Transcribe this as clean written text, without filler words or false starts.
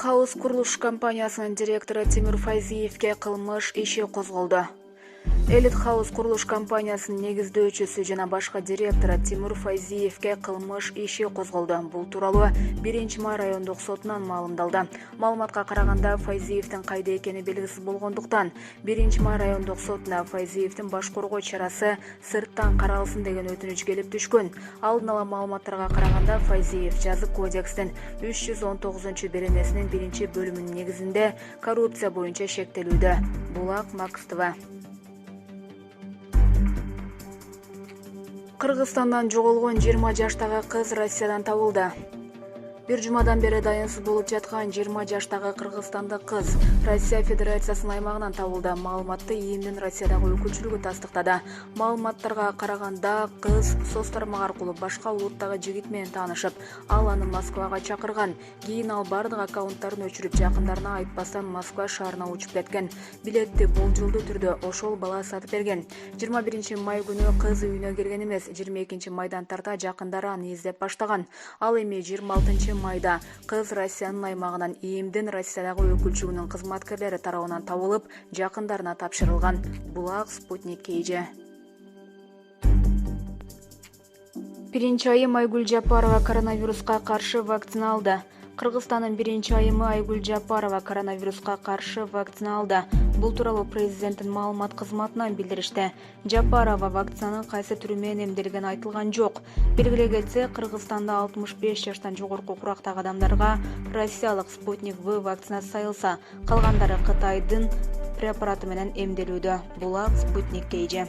House kuruluş компаниясынын директору Тимур Файзиевке кылмыш иши козголду. Elite House kuruluş компаниясынын негиздөөчүсү жана башка директору Тимур Файзиевке кылмыш иши козголду. Бул тууралуу 1-май райондук сотунан маалымдалды. Маалыматка караганда Файзиевдин кайда экени белгисиз болгондуктан 1-май райондук сотуна Файзиевдин баш коргоо чарасы сырттан каралсын деген өтүнүч келип түшкөн. Алдын ала маалыматтарга караганда Файзиев жазык кодекстин 319-беренесинин 1-бөлүмүнүн негизинде коррупция боюнча шектелүүдө. Булак Макстова. Кыргызстандан жоголгон 20 жаштагы кыз Россиядан табылды. Bir жумадан бери дайынсыз болуп жаткан 20 жаштагы кыргызстандык кыз Россия Федерациясынын аймагынан табылды. Маалыматты ИИМдин Россиядагы өкүлчүлүгү тастыктады. Маалыматтарга караганда кыз соц тармак аркылуу башка улуттагы жигит менен таанышып, ал аны Москвага чакырган. Кийин ал бардык аккаунттарын өчүрүп, жакындарына айтпастан Москва шаарына учуп кеткен. Билетти болжолдуу түрдө ошол бала сатып берген. 21-май күнү кыз үйүнө келген эмес, 22-майдан тарта жакындары аны издеп баштаган. Ал эми 26-майда кыз Россиянын аймагынан ИИМдин Россиядагы өкүлчүлүгүнүн кызматкерлери тарабынан табылып, жакындарына тапшырылган. Булак Спутник KG. Биринчи айым Айгүл Жапарова коронавируска каршы вакцина алды. Кыргызстандын биринчи айымы Айгүл Жапарова коронавируска каршы вакцина алды. Бул тууралуу президенттин маалымат кызматынан билдиришти. Жапарова вакцинанын кайсы түрү менен эмделгени айтылган жок. Белгилей кетсек, Кыргызстанда 65 жаштан жогорку курактагы адамдарга Россиялык Спутник В вакцинасы сайылса, калгандары Кытайдын препараты менен эмделүүдө. Булак Спутник KG.